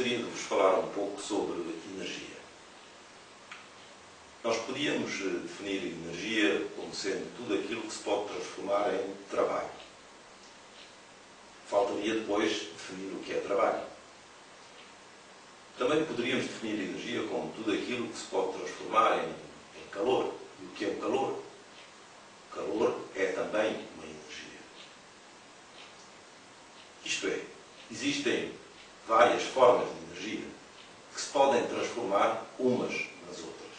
gostaria de vos falar um pouco sobre energia. Nós podíamos definir energia como sendo tudo aquilo que se pode transformar em trabalho. Faltaria depois definir o que é trabalho. Também poderíamos definir energia como tudo aquilo que se pode transformar em calor. E o que é o calor? O calor é também uma energia. Isto é, existem várias formas de energia que se podem transformar umas nas outras.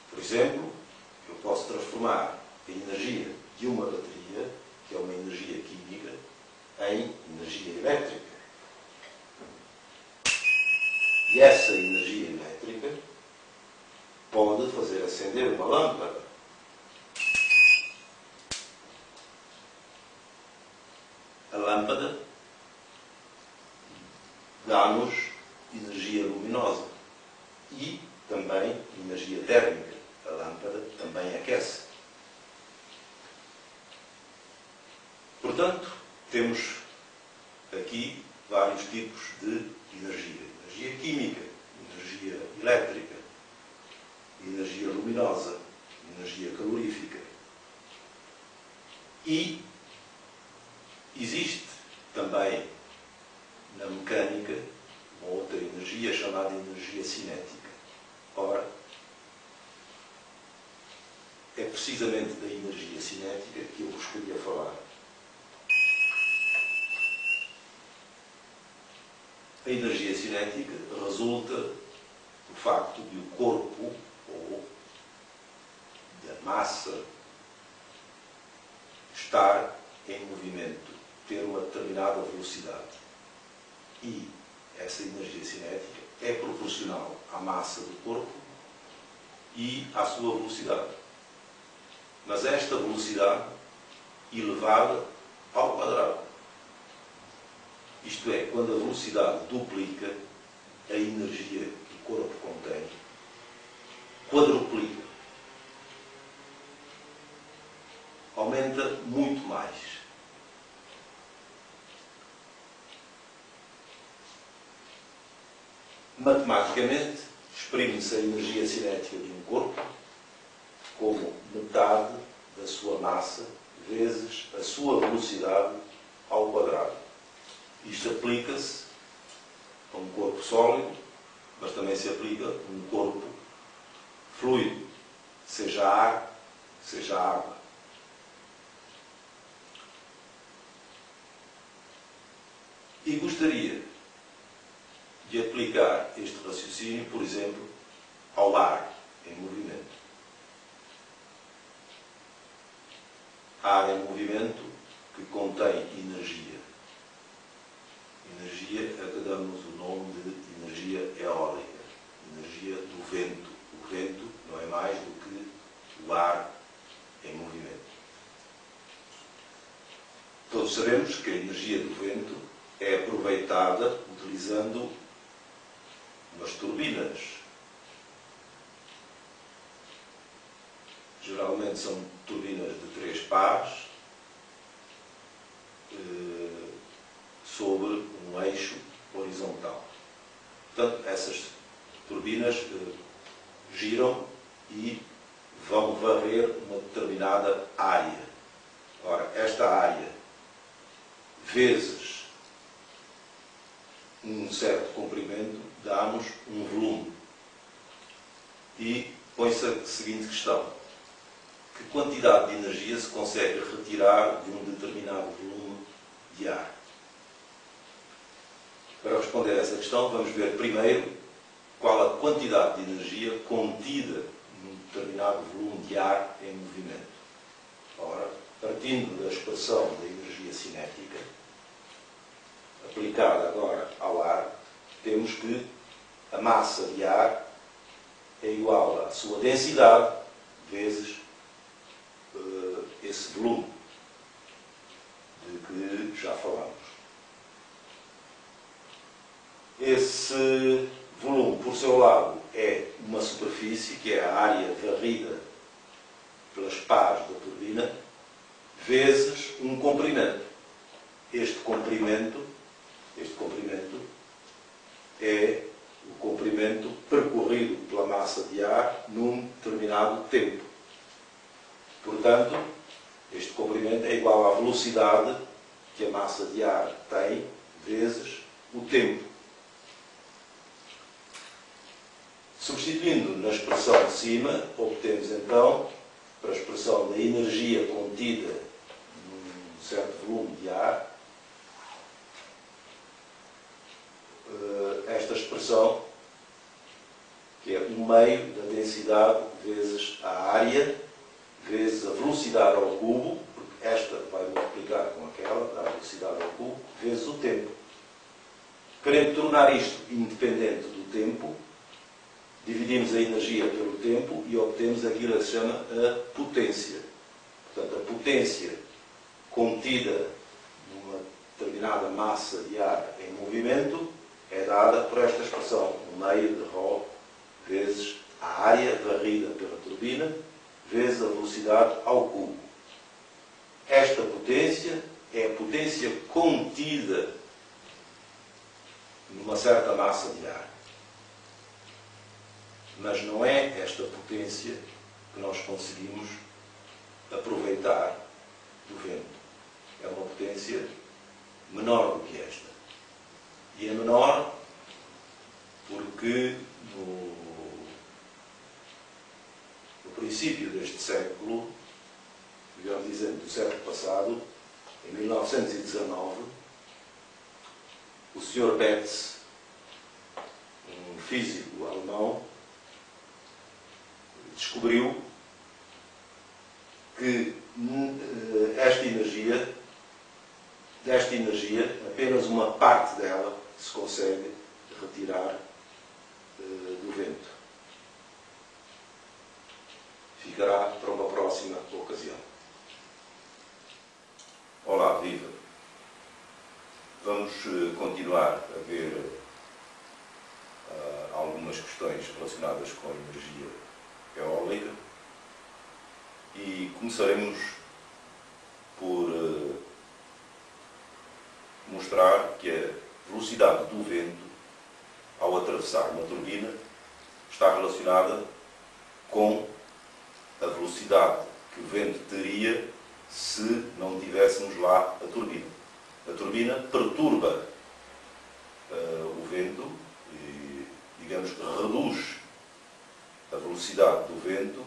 Por exemplo, eu posso transformar a energia de uma bateria, que é uma energia química, em energia elétrica. E essa energia elétrica pode fazer acender uma lâmpada. A lâmpada dá-nos energia luminosa e também energia térmica. A lâmpada também aquece. Portanto, temos aqui vários tipos de energia. Energia química, energia elétrica, energia luminosa, energia calorífica. E existe também na mecânica uma outra energia chamada energia cinética. Ora, é precisamente da energia cinética que eu vos queria falar. A energia cinética resulta do facto de o corpo ou da massa estar em movimento, ter uma determinada velocidade. E essa energia cinética é proporcional à massa do corpo e à sua velocidade. Mas esta velocidade elevada ao quadrado. Isto é, quando a velocidade duplica, a energia que o corpo contém quadruplica. Aumenta muito mais. Matematicamente, exprime-se a energia cinética de um corpo como metade da sua massa vezes a sua velocidade ao quadrado. Isto aplica-se a um corpo sólido, mas também se aplica a um corpo fluido, seja ar, seja água. E gostaria de aplicar este raciocínio, por exemplo, ao ar em movimento. Ar em movimento que contém energia. Energia a que damos o nome de energia eólica, energia do vento. O vento não é mais do que o ar em movimento. Todos sabemos que a energia do vento é aproveitada utilizando umas turbinas. Geralmente são turbinas de 3 pares sobre um eixo horizontal. Portanto, essas turbinas giram e vão varrer uma determinada área. Ora, esta área vezes um certo comprimento dá-nos um volume. E põe-se a seguinte questão: que quantidade de energia se consegue retirar de um determinado volume de ar? Para responder a essa questão, vamos ver primeiro qual a quantidade de energia contida num determinado volume de ar em movimento. Ora, partindo da expressão da energia cinética, aplicada agora ao ar, temos que a massa de ar é igual à sua densidade vezes esse volume de que já falamos. Esse volume, por seu lado, é uma superfície, que é a área varrida pelas pás da turbina, vezes um comprimento. Este comprimento Este comprimento é o comprimento percorrido pela massa de ar num determinado tempo. Portanto, este comprimento é igual à velocidade que a massa de ar tem vezes o tempo. Substituindo na expressão de cima, obtemos então, para a expressão da energia contida num certo volume de ar, esta expressão, que é o meio da densidade vezes a área, vezes a velocidade ao cubo, porque esta vai multiplicar com aquela, dá a velocidade ao cubo, vezes o tempo. Querendo tornar isto independente do tempo, dividimos a energia pelo tempo e obtemos aquilo que se chama a potência. Portanto, a potência contida numa determinada massa de ar em movimento é dada por esta expressão, o meio de ρ vezes a área varrida pela turbina vezes a velocidade ao cubo. Esta potência é a potência contida numa certa massa de ar. Mas não é esta potência que nós conseguimos aproveitar do vento. É uma potência menor do que esta. E é menor porque no princípio deste século, digamos dizendo, do século passado, em 1919, o Sr. Betz, um físico alemão, descobriu que desta energia, apenas uma parte dela se consegue retirar do vento. Ficará para uma próxima ocasião. Olá, viva! Vamos continuar a ver algumas questões relacionadas com a energia eólica e começaremos por mostrar que a velocidade do vento ao atravessar uma turbina está relacionada com a velocidade que o vento teria se não tivéssemos lá a turbina. A turbina perturba o vento e, digamos, reduz a velocidade do vento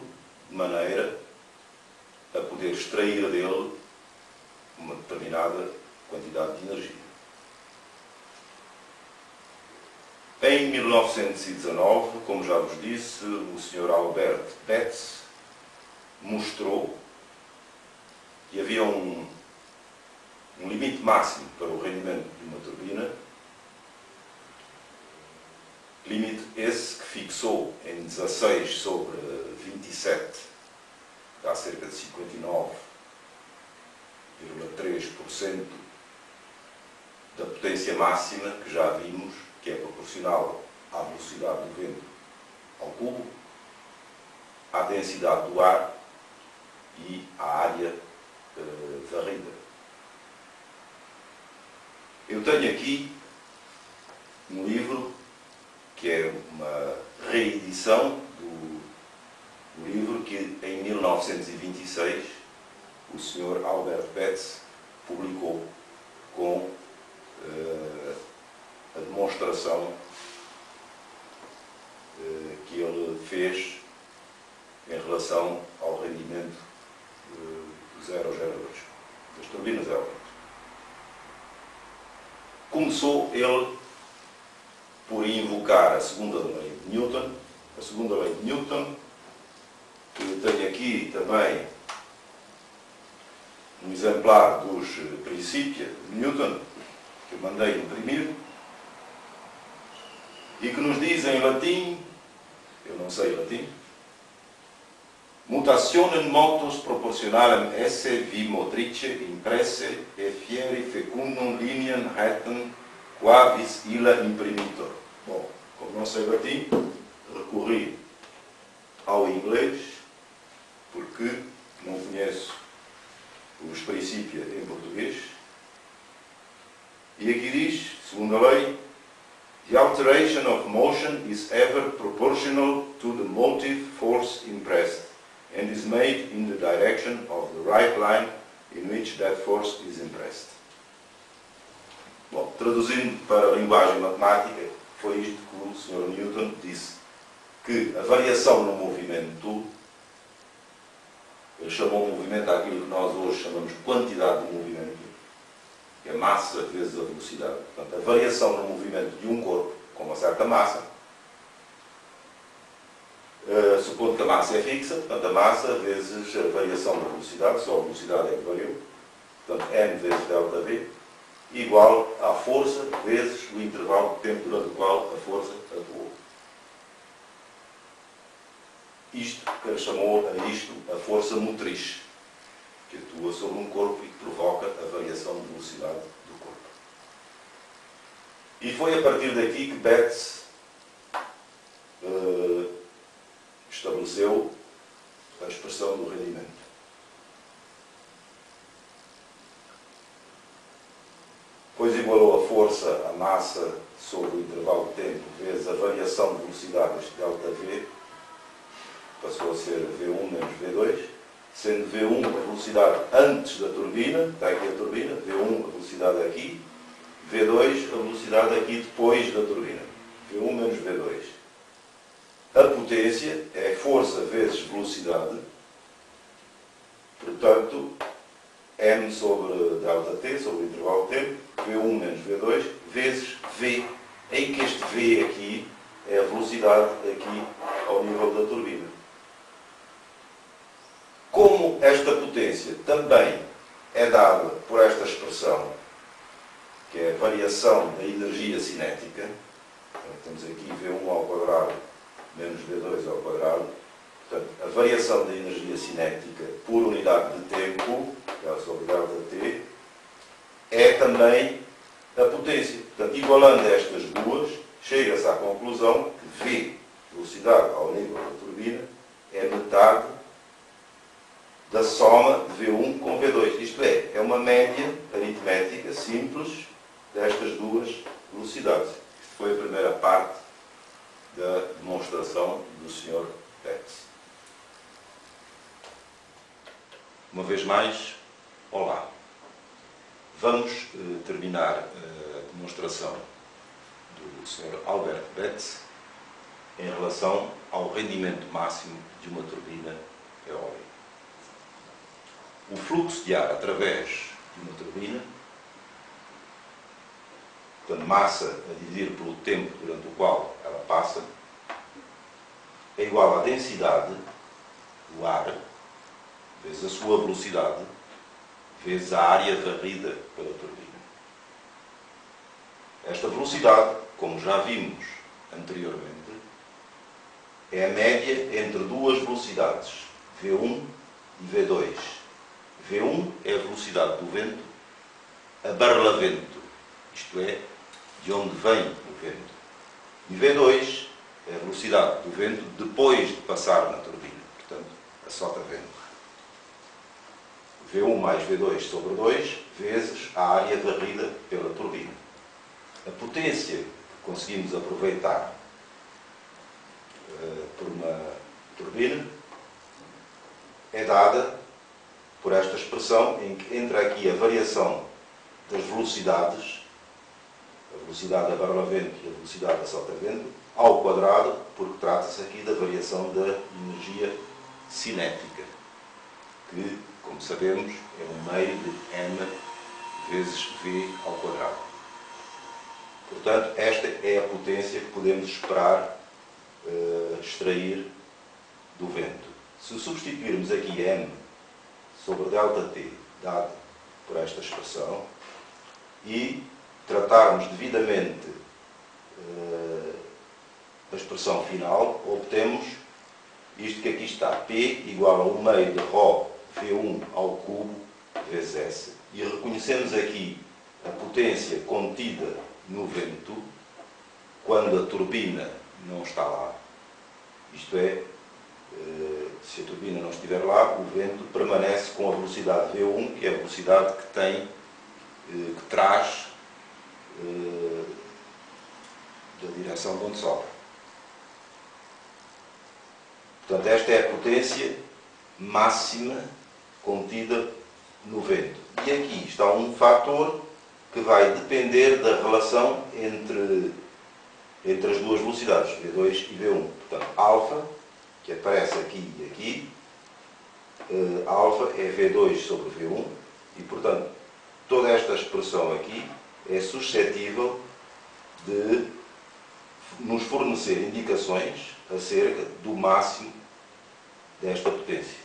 de maneira a poder extrair dele uma determinada quantidade de energia. Em 1919, como já vos disse, o Sr. Albert Betz mostrou que havia um limite máximo para o rendimento de uma turbina, limite esse que fixou em 16 sobre 27, dá cerca de 59,3% da potência máxima que já vimos, que é proporcional à velocidade do vento ao cubo, à densidade do ar e à área varrida. Eu tenho aqui um livro que é uma reedição do livro que em 1926 o Sr. Albert Betz publicou com a demonstração que ele fez em relação ao rendimento dos aerogeradores, das turbinas eólicas. Começou ele por invocar a segunda lei de Newton. A segunda lei de Newton, que eu tenho aqui também um exemplar dos princípios de Newton, que eu mandei imprimir, e que nos diz em latim, eu não sei latim, mutationem motus proportionalem esse vi motrice impresse e fieri fecundum lineam retem quavis illa imprimitor. Bom, como não sei latim, recorri ao inglês, porque não conheço os princípios em português. E aqui diz, Segunda lei, the alteration of motion is ever proportional to the motive force impressed and is made in the direction of the right line in which that force is impressed. Bom, traduzindo para a linguagem matemática, foi isto que o Sr. Newton disse, que a variação no movimento, ele chamou o movimento àquilo que nós hoje chamamos de quantidade de movimento, que é massa vezes a velocidade. Portanto, a variação no movimento de um corpo com uma certa massa, supondo que a massa é fixa, portanto, a massa vezes a variação da velocidade, só a velocidade é que variou, portanto, m vezes ΔV, igual à força vezes o intervalo de tempo durante o qual a força atuou. Isto que ele chamou a isto a força motriz, que atua sobre um corpo e que provoca a variação de velocidade do corpo. E foi a partir daqui que Betz estabeleceu a expressão do rendimento. Depois igualou a força, a massa, sobre o intervalo de tempo, vezes a variação de velocidade, este ΔV, passou a ser V1 menos V2, sendo V1 a velocidade antes da turbina, está aqui a turbina, V1 a velocidade aqui, V2 a velocidade aqui depois da turbina, V1 menos V2. A potência é força vezes velocidade, portanto, m sobre ΔT, sobre o intervalo de tempo, V1 menos V2, vezes V, em que este V aqui é a velocidade aqui ao nível da turbina. Como esta potência também é dada por esta expressão, que é a variação da energia cinética, então, temos aqui V1 ao quadrado menos V2 ao quadrado, portanto, a variação da energia cinética por unidade de tempo, sobre ΔT, é também a potência. Portanto, igualando estas duas, chega-se à conclusão que V, velocidade ao nível da turbina, é metade da soma de V1 com V2. Isto é uma média aritmética simples destas duas velocidades. Isto foi a primeira parte da demonstração do Sr. Betz. Uma vez mais, olá. Vamos terminar a demonstração do Sr. Albert Betz em relação ao rendimento máximo de uma turbina eólica. O fluxo de ar através de uma turbina, portanto, massa a dividir pelo tempo durante o qual ela passa, é igual à densidade do ar vezes a sua velocidade vezes a área varrida pela turbina. Esta velocidade, como já vimos anteriormente, é a média entre duas velocidades, V1 e V2. V1 é a velocidade do vento a barlavento, isto é, de onde vem o vento. E V2 é a velocidade do vento depois de passar na turbina, portanto, a sotavento. V1 mais V2 sobre 2 vezes a área varrida pela turbina. A potência que conseguimos aproveitar por uma turbina é dada por esta expressão em que entra aqui a variação das velocidades, a velocidade a barlavento e a velocidade a sotavento, ao quadrado, porque trata-se aqui da variação da energia cinética, que, como sabemos, é um meio de m vezes v ao quadrado. Portanto, esta é a potência que podemos esperar extrair do vento. Se substituirmos aqui m sobre ΔT, dado por esta expressão, e tratarmos devidamente a expressão final, obtemos isto que aqui está, P igual a 1 meio de ρ V1 ao cubo vezes S, e reconhecemos aqui a potência contida no vento quando a turbina não está lá. Isto é, se a turbina não estiver lá, o vento permanece com a velocidade V1, que é a velocidade que traz da direção de onde sopra. Portanto, esta é a potência máxima contida no vento. E aqui está um fator que vai depender da relação entre as duas velocidades, V2 e V1. Portanto, alfa, que aparece aqui e aqui, alfa é V2 sobre V1, e, portanto, toda esta expressão aqui é suscetível de nos fornecer indicações acerca do máximo desta potência.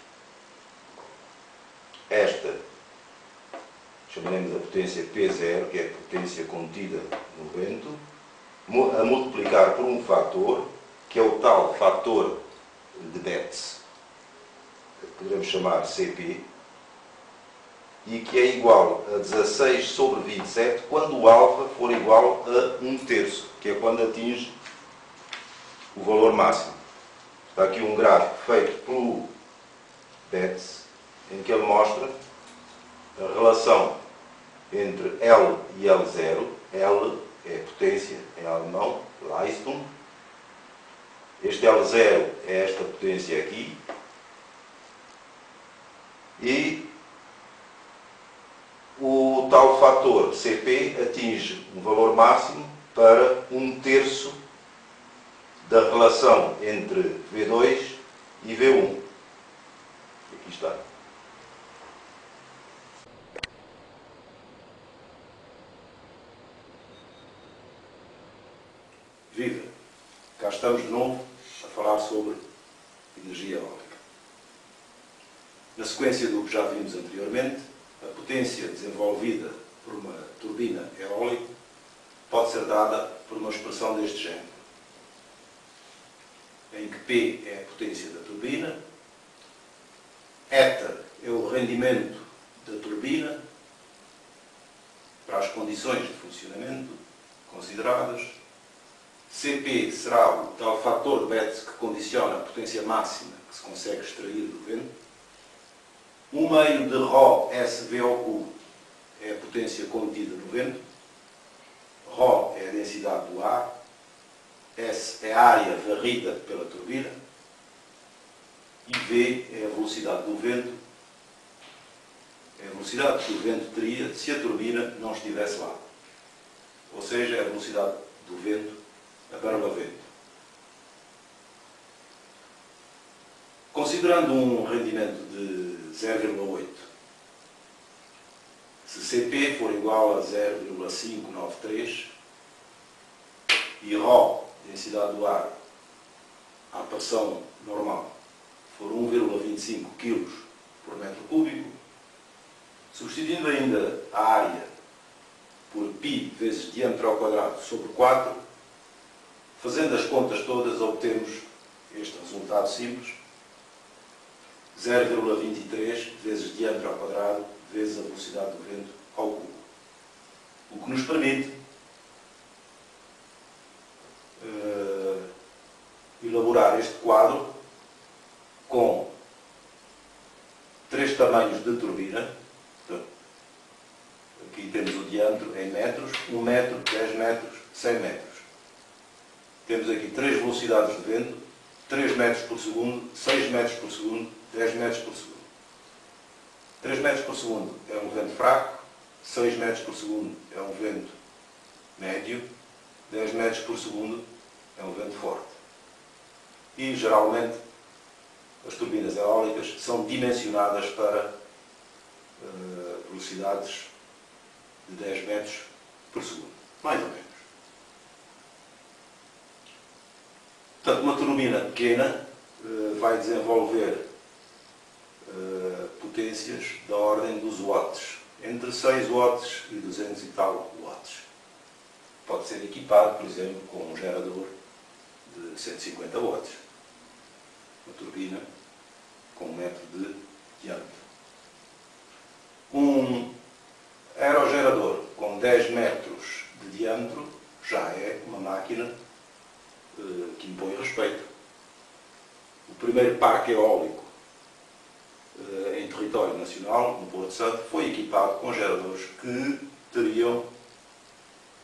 Esta chamaremos a potência P0, que é a potência contida no vento, a multiplicar por um fator, que é o tal fator de Betz, que poderemos chamar CP, e que é igual a 16 sobre 27 quando o alfa for igual a 1/3, que é quando atinge o valor máximo. Está aqui um gráfico feito pelo Betz, em que ele mostra a relação entre L e L0. L é a potência em alemão, Leistung. Este L0 é esta potência aqui. E o tal fator CP atinge um valor máximo para 1/3 da relação entre V2 e V1. Aqui está. Viva! Cá estamos de novo a falar sobre energia eólica. Na sequência do que já vimos anteriormente, a potência desenvolvida por uma turbina eólica pode ser dada por uma expressão deste género, em que P é a potência da turbina, eta é o rendimento da turbina para as condições de funcionamento consideradas, CP será o tal fator de Betz que condiciona a potência máxima que se consegue extrair do vento. 1/2 de ρ SVOQ é a potência contida no vento. ρ é a densidade do ar. S é a área varrida pela turbina. E V é a velocidade do vento. É a velocidade que o vento teria se a turbina não estivesse lá. Ou seja, é a velocidade do vento a barlavento. Considerando um rendimento de 0,8, se CP for igual a 0,593 e ρ, densidade do ar, à pressão normal, for 1,25 kg por metro cúbico, substituindo ainda a área por π vezes diâmetro ao quadrado sobre 4, fazendo as contas todas, obtemos este resultado simples: 0,23 vezes diâmetro ao quadrado vezes a velocidade do vento ao cubo. O que nos permite elaborar este quadro com 3 tamanhos de turbina. Portanto, aqui temos o diâmetro em metros: 1 metro, 10 metros, 100 metros. Temos aqui 3 velocidades de vento: 3 metros por segundo, 6 metros por segundo, 10 metros por segundo. 3 metros por segundo é um vento fraco, 6 metros por segundo é um vento médio, 10 metros por segundo é um vento forte. E, geralmente, as turbinas eólicas são dimensionadas para velocidades de 10 metros por segundo, mais ou menos. Portanto, uma turbina pequena vai desenvolver potências da ordem dos watts, entre 6 watts e 200 e tal watts. Pode ser equipado, por exemplo, com um gerador de 150 watts. Uma turbina com 1 metro de diâmetro. Um aerogerador com 10 metros de diâmetro já é uma máquina que impõe respeito. O primeiro parque eólico em território nacional, no Porto Santo, foi equipado com geradores que teriam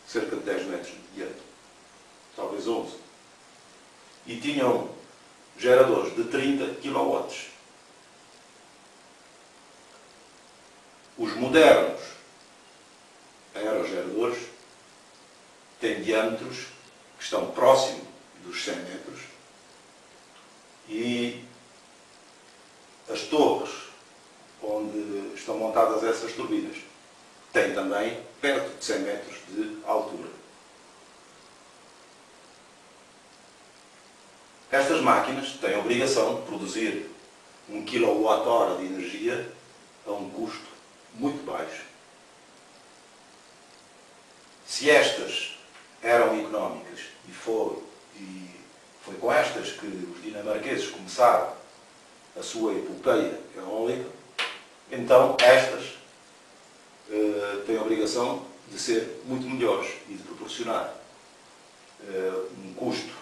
cerca de 10 metros de diâmetro, talvez 11. E tinham geradores de 30 kW. Os modernos aerogeradores têm diâmetros que estão próximos dos 100 metros e as torres onde estão montadas essas turbinas têm também perto de 100 metros de altura. Estas máquinas têm a obrigação de produzir 1 kWh de energia a um custo muito baixo. Se estas eram económicas e foi com estas que os dinamarqueses começaram a sua epopeia eólica, então estas têm a obrigação de ser muito melhores e de proporcionar um custo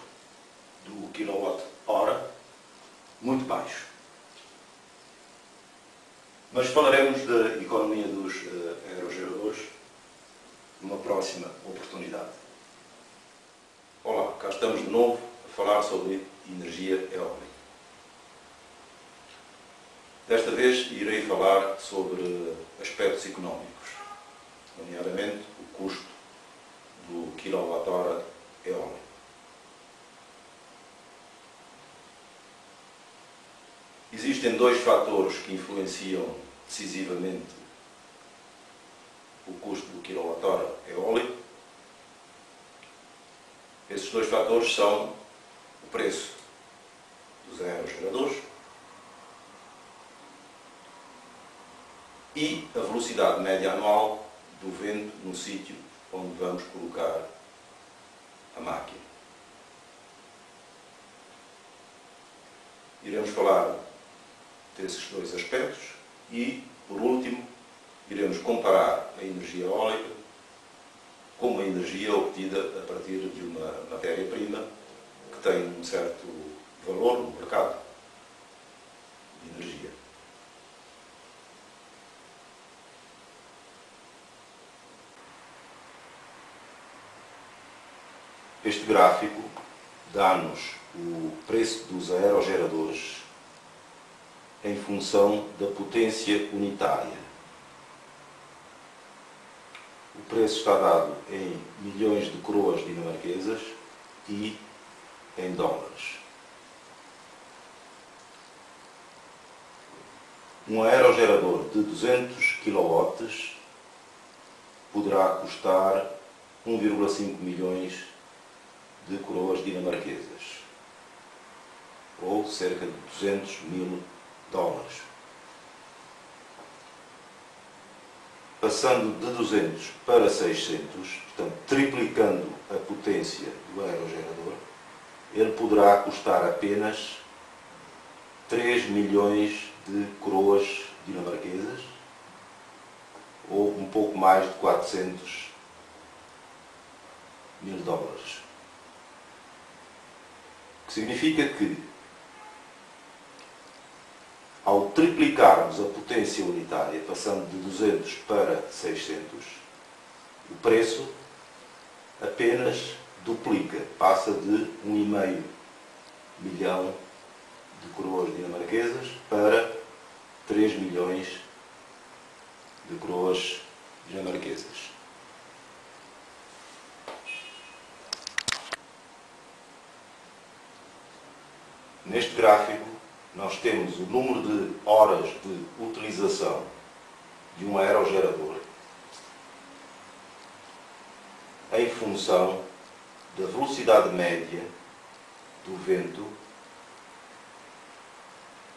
do quilowatt-hora muito baixo. Mas falaremos da economia dos aerogeradores numa próxima oportunidade. Olá, cá estamos de novo a falar sobre energia eólica. Desta vez irei falar sobre aspectos económicos, nomeadamente o custo do quilowatt-hora eólico. Existem dois fatores que influenciam decisivamente o custo do quilowatt-hora eólico. Esses dois fatores são o preço dos aerogeradores e a velocidade média anual do vento no sítio onde vamos colocar a máquina. Iremos falar desses dois aspectos e, por último, iremos comparar a energia eólica com uma energia obtida a partir de uma matéria-prima que tem um certo valor no mercado de energia. Este gráfico dá-nos o preço dos aerogeradores em função da potência unitária. O preço está dado em milhões de coroas dinamarquesas e em dólares. Um aerogerador de 200 kW poderá custar 1,5 milhões de coroas dinamarquesas, ou cerca de 200 mil dólares. Passando de 200 para 600, portanto, triplicando a potência do aerogerador, ele poderá custar apenas 3 milhões de coroas dinamarquesas, ou um pouco mais de 400 mil dólares. O que significa que, ao triplicarmos a potência unitária, passando de 200 para 600, o preço apenas duplica, passa de 1,5 milhão de coroas dinamarquesas para 3 milhões de coroas dinamarquesas. Neste gráfico, nós temos o número de horas de utilização de um aerogerador em função da velocidade média do vento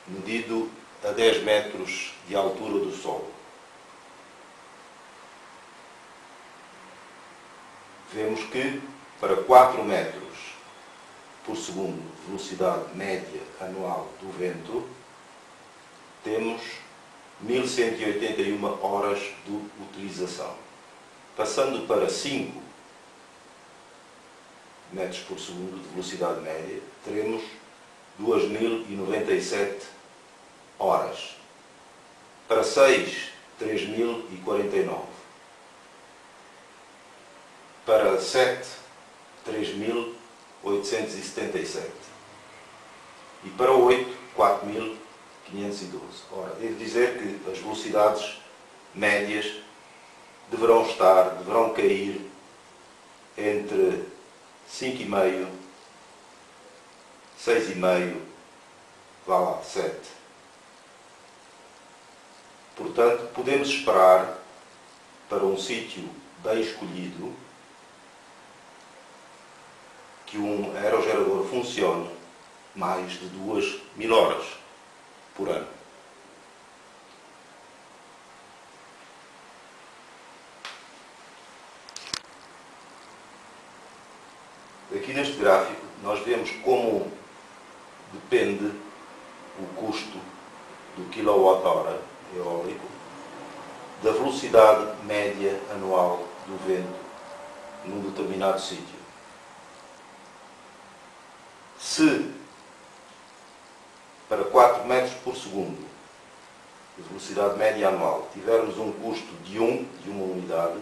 medido a 10 metros de altura do solo. Vemos que para 4 metros por segundo, velocidade média anual do vento, temos 1181 horas de utilização. Passando para 5 metros por segundo de velocidade média, teremos 2097 horas. Para 6, 3049. para 7, 3.877. E para 8, 4.512. Ora, devo dizer que as velocidades médias deverão cair entre 5,5, 6,5, vá lá, 7. Portanto, podemos esperar para um sítio bem escolhido que um aerogerador funcione mais de 2.000 horas por ano. Aqui neste gráfico nós vemos como depende o custo do quilowatt-hora eólico da velocidade média anual do vento num determinado sítio. Se para 4 metros por segundo de velocidade média anual tivermos um custo de uma unidade,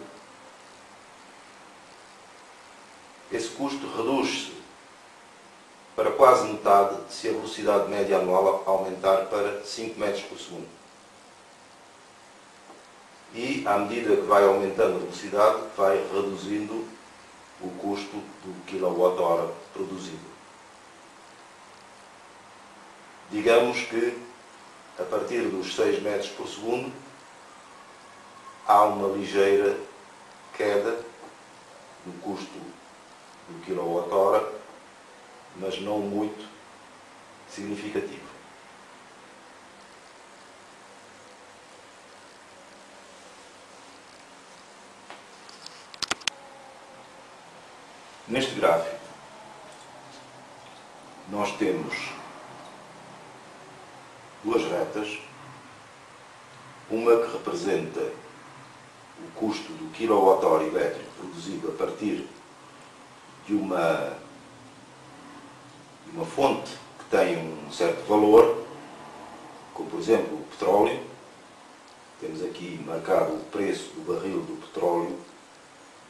esse custo reduz-se para quase metade se a velocidade média anual aumentar para 5 metros por segundo. E, à medida que vai aumentando a velocidade, vai reduzindo o custo do quilowatt-hora produzido. Digamos que, a partir dos 6 metros por segundo, há uma ligeira queda no custo do quilowatt-hora, mas não muito significativo. Neste gráfico, nós temos duas retas, uma que representa o custo do quilowatt-hora elétrico produzido a partir de uma fonte que tem um certo valor, como por exemplo o petróleo. Temos aqui marcado o preço do barril do petróleo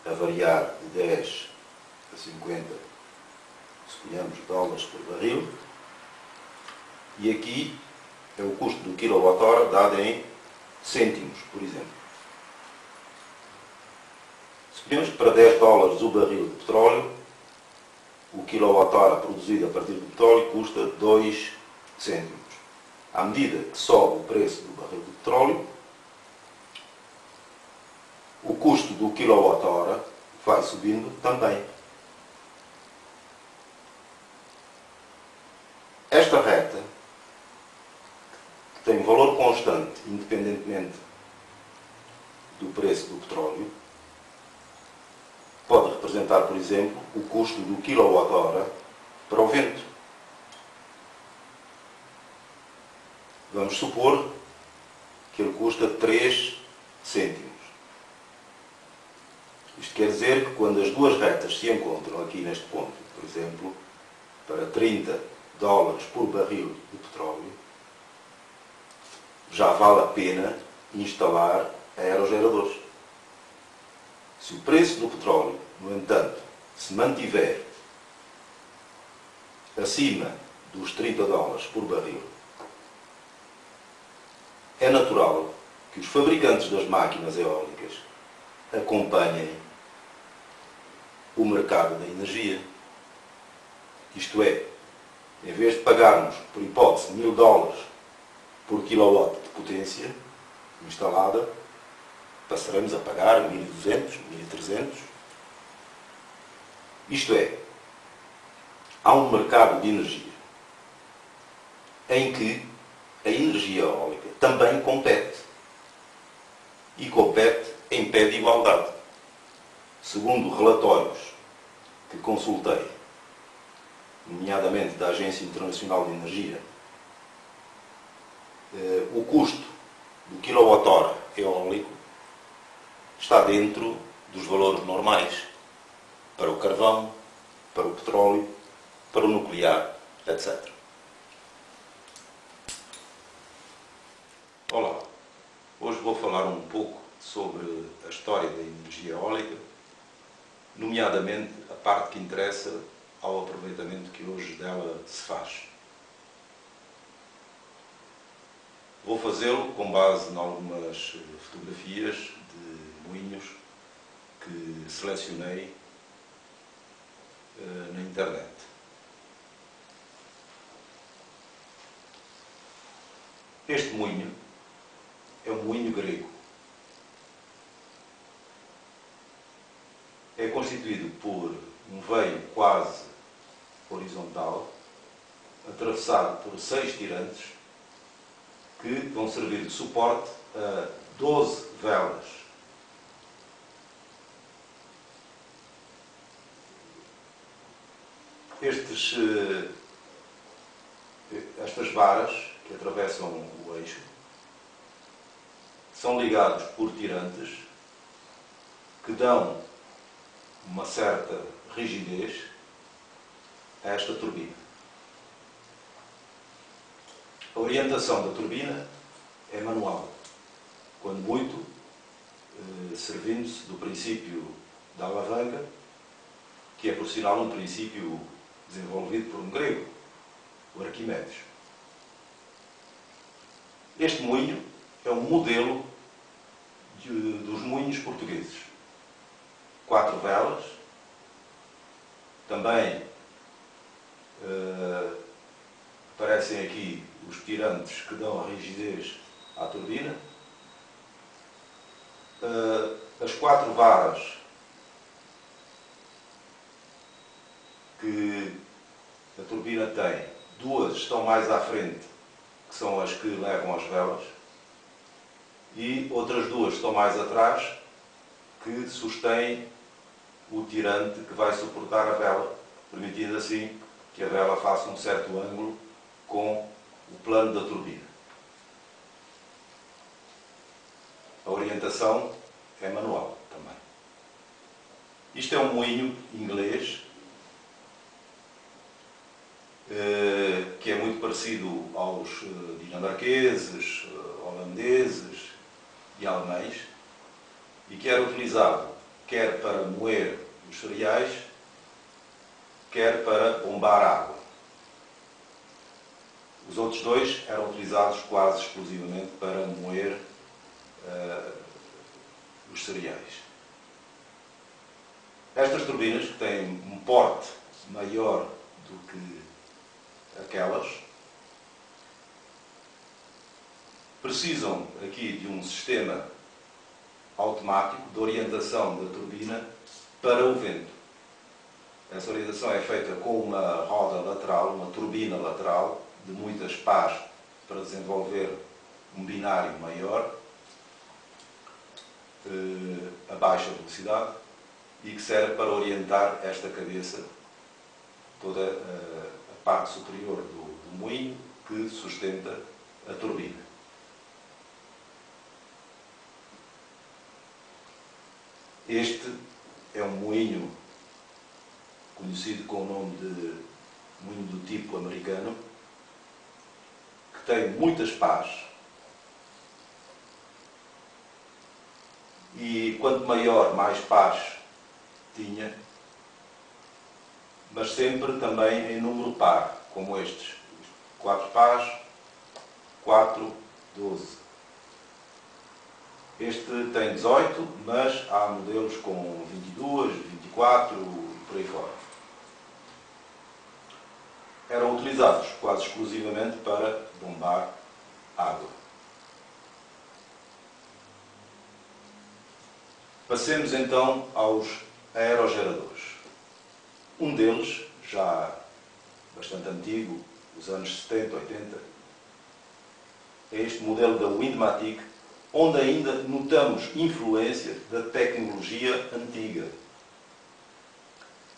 a variar de 10 a 50, suponhamos, dólares por barril. E aqui é o custo do quilowatt-hora dado em cêntimos, por exemplo. Suponhamos que para 10 dólares o barril de petróleo, o quilowatt-hora produzido a partir do petróleo custa 2 cêntimos. À medida que sobe o preço do barril de petróleo, o custo do quilowatt-hora vai subindo também. Esta reta, que tem um valor constante, independentemente do preço do petróleo, pode representar, por exemplo, o custo do quilowatt-hora para o vento. Vamos supor que ele custa 3 cêntimos. Isto quer dizer que quando as duas retas se encontram aqui neste ponto, por exemplo, para 30 dólares por barril de petróleo, já vale a pena instalar aerogeradores. Se o preço do petróleo, no entanto, se mantiver acima dos 30 dólares por barril, é natural que os fabricantes das máquinas eólicas acompanhem o mercado da energia. Isto é, em vez de pagarmos, por hipótese, 1.000 dólares por quilowatt de potência instalada, passaremos a pagar 1.200, 1.300. Isto é, há um mercado de energia em que a energia eólica também compete. E compete em pé de igualdade. Segundo relatórios que consultei, nomeadamente da Agência Internacional de Energia, o custo do quilowatt-hora eólico está dentro dos valores normais para o carvão, para o petróleo, para o nuclear, etc. Olá, hoje vou falar um pouco sobre a história da energia eólica nomeadamente a parte que interessa ao aproveitamento que hoje dela se faz. Vou fazê-lo com base em algumas fotografias de moinhos que selecionei na internet. Este moinho é um moinho grego. É constituído por um veio quase horizontal, atravessado por 6 tirantes, que vão servir de suporte a 12 velas. Estas varas que atravessam o eixo são ligados por tirantes que dão uma certa rigidez a esta turbina. A orientação da turbina é manual, quando muito, servindo-se do princípio da alavanca, que é, por sinal, um princípio desenvolvido por um grego, o Arquimedes. Este moinho é um modelo dos moinhos portugueses. 4 velas, também aparecem aqui os tirantes que dão a rigidez à turbina. As 4 varas que a turbina tem, 2 estão mais à frente, que são as que levam as velas, e outras 2 estão mais atrás, que sustêm o tirante que vai suportar a vela, permitindo assim que a vela faça um certo ângulo com o plano da turbina. A orientação é manual também. Isto é um moinho inglês, que é muito parecido aos dinamarqueses, holandeses e alemães, e que era utilizado quer para moer os cereais, quer para bombar água. Os outros 2 eram utilizados quase exclusivamente para moer os cereais. Estas turbinas, que têm um porte maior do que aquelas, precisam aqui de um sistema automático de orientação da turbina para o vento. Essa orientação é feita com uma roda lateral, uma turbina lateral, de muitas pás para desenvolver um binário maior, a baixa velocidade, e que serve para orientar esta cabeça, toda a parte superior do moinho que sustenta a turbina. Este é um moinho conhecido com o nome de moinho do tipo americano, que tem muitas pás, e quanto maior, mais pás tinha, mas sempre também em número par, como estes. 4 pás, 4, 12. Este tem 18, mas há modelos com 22, 24 e por aí fora. Eram utilizados quase exclusivamente para bombar água. Passemos então aos aerogeradores. Um deles, já bastante antigo, dos anos 70, 80, é este modelo da Windmatic, onde ainda notamos influência da tecnologia antiga,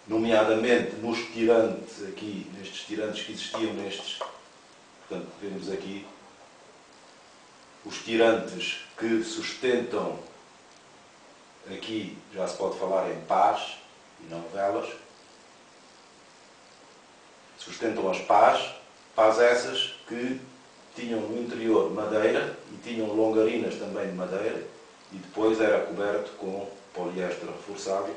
nomeadamente nos tirantes, aqui, nestes tirantes que existiam nestes, portanto, vemos aqui os tirantes que sustentam, aqui já se pode falar em pás e não velas, sustentam as pás essas que tinham no interior madeira e tinham longarinas também de madeira, e depois era coberto com poliéster reforçado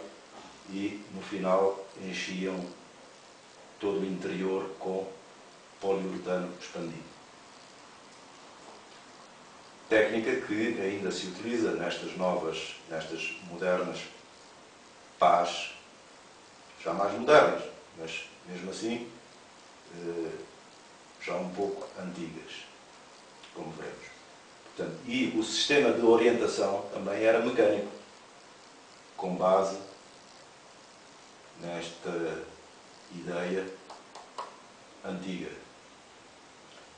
e no final enchiam todo o interior com poliuretano expandido. Técnica que ainda se utiliza nestas modernas pás, já mais modernas, mas mesmo assim já um pouco antigas, como veremos. Portanto, e o sistema de orientação também era mecânico, com base nesta ideia antiga.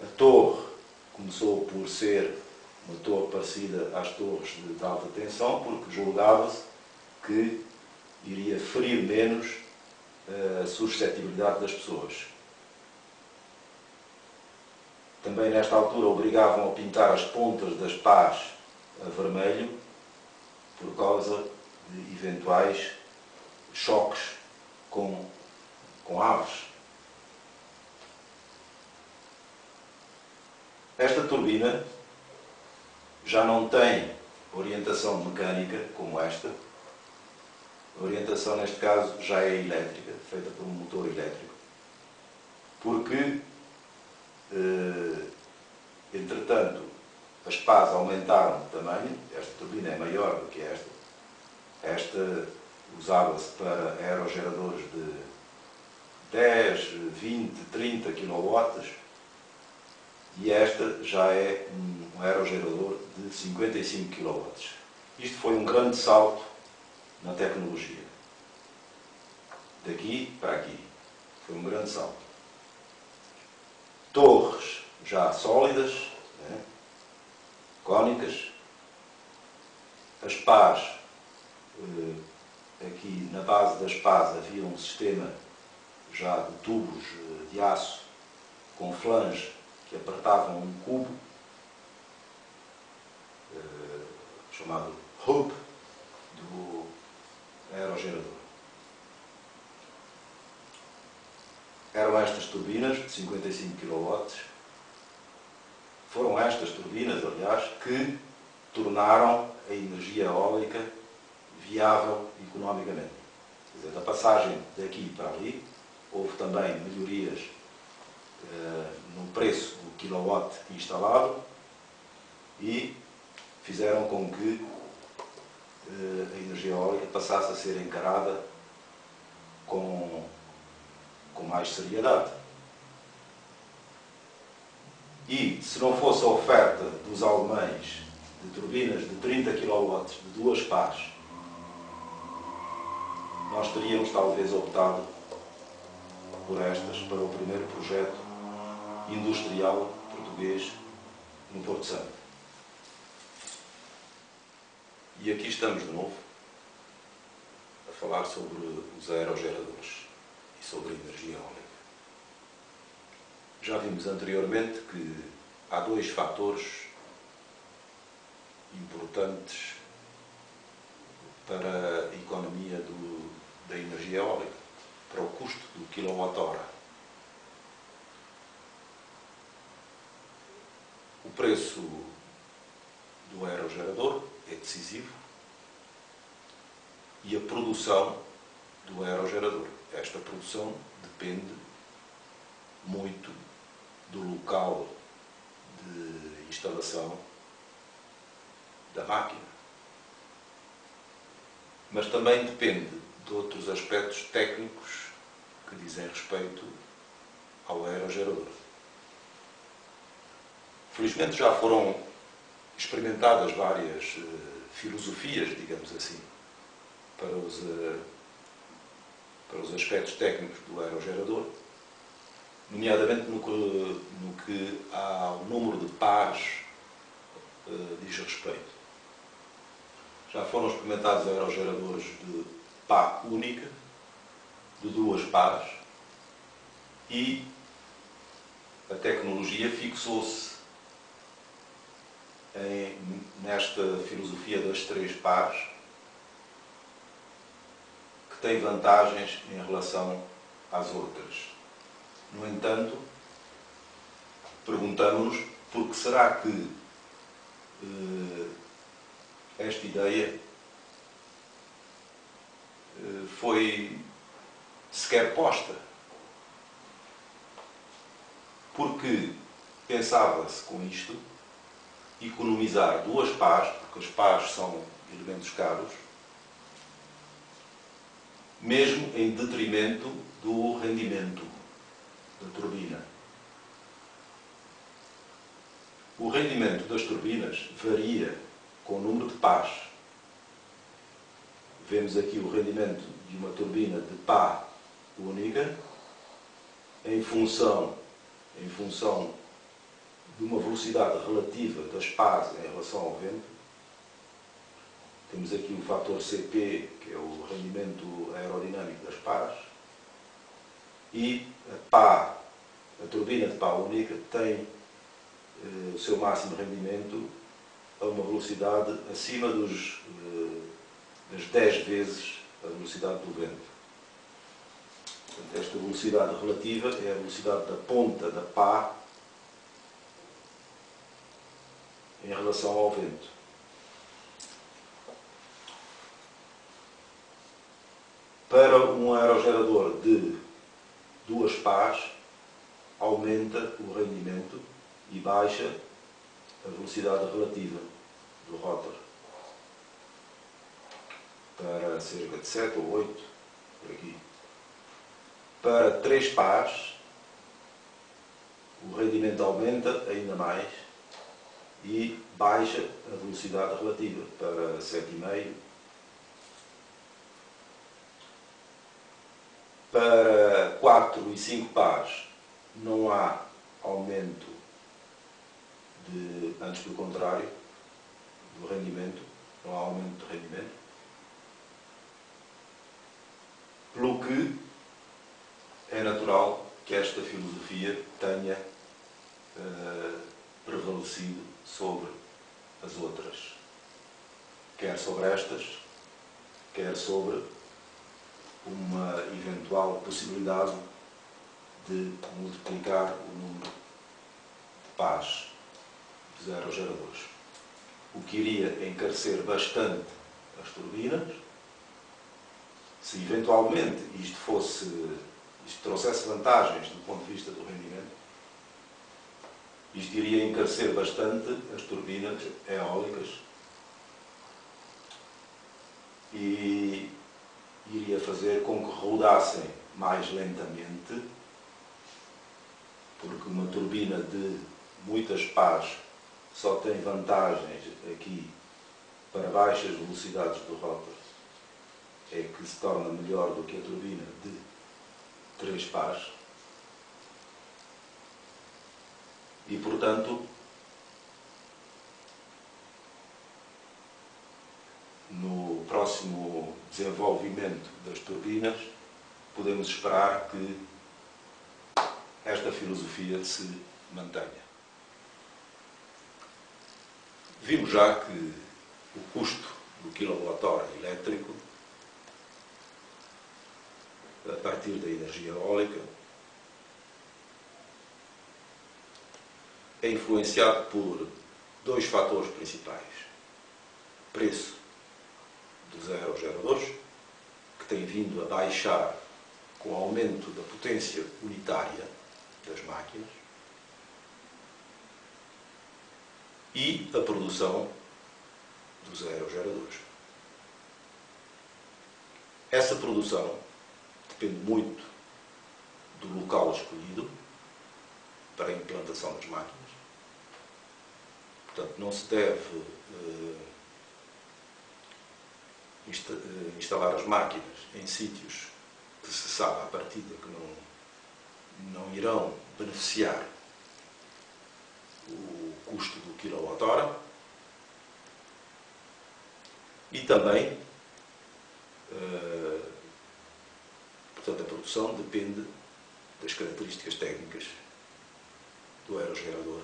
A torre começou por ser uma torre parecida às torres de alta tensão, porque julgava-se que iria ferir menos a suscetibilidade das pessoas. Também nesta altura obrigavam a pintar as pontas das pás a vermelho por causa de eventuais choques com aves. Esta turbina já não tem orientação mecânica como esta. A orientação neste caso já é elétrica, feita por um motor elétrico, porque entretanto as pás aumentaram de tamanho. Esta turbina é maior do que esta. Esta usava-se para aerogeradores de 10, 20, 30 kW e esta já é um aerogerador de 55 kW. Isto foi um grande salto na tecnologia. Daqui para aqui. Foi um grande salto. Torres já sólidas, né? Cónicas. As pás, aqui na base das pás havia um sistema já de tubos de aço com flange que apertavam um cubo chamado hub do aerogerador. Eram estas turbinas de 55 kW. Foram estas turbinas, aliás, que tornaram a energia eólica viável economicamente. Quer dizer, da passagem daqui para ali, houve também melhorias no preço do kilowatt instalado e fizeram com que a energia eólica passasse a ser encarada com mais seriedade. E se não fosse a oferta dos alemães de turbinas de 30 kW de duas pás, nós teríamos talvez optado por estas para o primeiro projeto industrial português no Porto Santo. E aqui estamos de novo a falar sobre os aerogeradores e sobre a energia eólica. Já vimos anteriormente que há dois fatores importantes para a economia da energia eólica, para o custo do quilowatt-hora. O preço do aerogerador é decisivo e a produção do aerogerador. Esta produção depende muito do local de instalação da máquina. Mas também depende de outros aspectos técnicos que dizem respeito ao aerogerador. Felizmente já foram experimentadas várias filosofias, digamos assim, para os aspectos técnicos do aerogerador, nomeadamente no que ao número de pás diz respeito. Já foram experimentados aerogeradores de pá única, de duas pás, e a tecnologia fixou-se nesta filosofia das três pás, que tem vantagens em relação às outras. No entanto, perguntamos-nos por que será que esta ideia foi sequer posta. Porque pensava-se com isto economizar 2 pás, porque as pás são elementos caros, mesmo em detrimento do rendimento da turbina. O rendimento das turbinas varia com o número de pás. Vemos aqui o rendimento de uma turbina de pá única em função de uma velocidade relativa das pás em relação ao vento. Temos aqui o fator CP, que é o rendimento aerodinâmico das pás, e a turbina de pá única tem o seu máximo rendimento a uma velocidade acima das 10 vezes a velocidade do vento. Portanto, esta velocidade relativa é a velocidade da ponta da pá em relação ao vento. Para um aerogerador de 2 pás, aumenta o rendimento e baixa a velocidade relativa do rotor para cerca de 7 ou 8, por aqui. Para 3 pás, o rendimento aumenta ainda mais e baixa a velocidade relativa para 7,5. Para 4 e 5 pás não há aumento antes do contrário, do rendimento, não há aumento de rendimento, pelo que é natural que esta filosofia tenha prevalecido sobre as outras, quer sobre estas, quer sobre uma eventual possibilidade de multiplicar o número de pás dos aerogeradores, o que iria encarecer bastante as turbinas. Se eventualmente isto trouxesse vantagens do ponto de vista do rendimento, isto iria encarecer bastante as turbinas eólicas e iria fazer com que rodassem mais lentamente, porque uma turbina de muitas pás só tem vantagens aqui para baixas velocidades do rotor, é que se torna melhor do que a turbina de 3 pás e, portanto, no próximo desenvolvimento das turbinas podemos esperar que esta filosofia se mantenha. Vimos já que o custo do quilowatt-hora elétrico, a partir da energia eólica, é influenciado por 2 fatores principais. Preço dos aerogeradores, que tem vindo a baixar com o aumento da potência unitária das máquinas, e a produção dos aerogeradores. Essa produção depende muito do local escolhido para a implantação das máquinas. Portanto, não se deve instalar as máquinas em sítios que se sabe à partida que não irão beneficiar o custo do quilowatt-hora, e também, portanto, a produção depende das características técnicas do aerogerador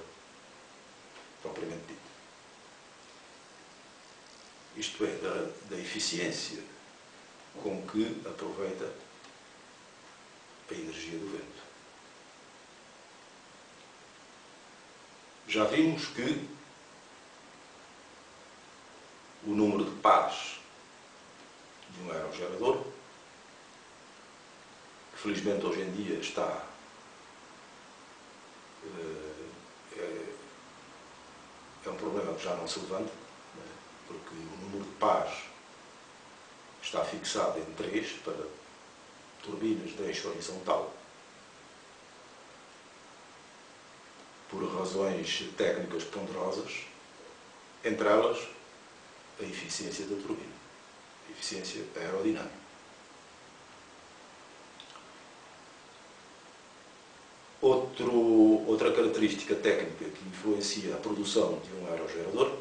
propriamente dito. Isto é, da eficiência com que aproveita a energia do vento. Já vimos que o número de pás de um aerogerador felizmente hoje em dia está é um problema que já não se levanta, porque o número de pares está fixado em 3 para turbinas de eixo horizontal, por razões técnicas ponderosas, entre elas a eficiência da turbina, a eficiência aerodinâmica. Outra característica técnica que influencia a produção de um aerogerador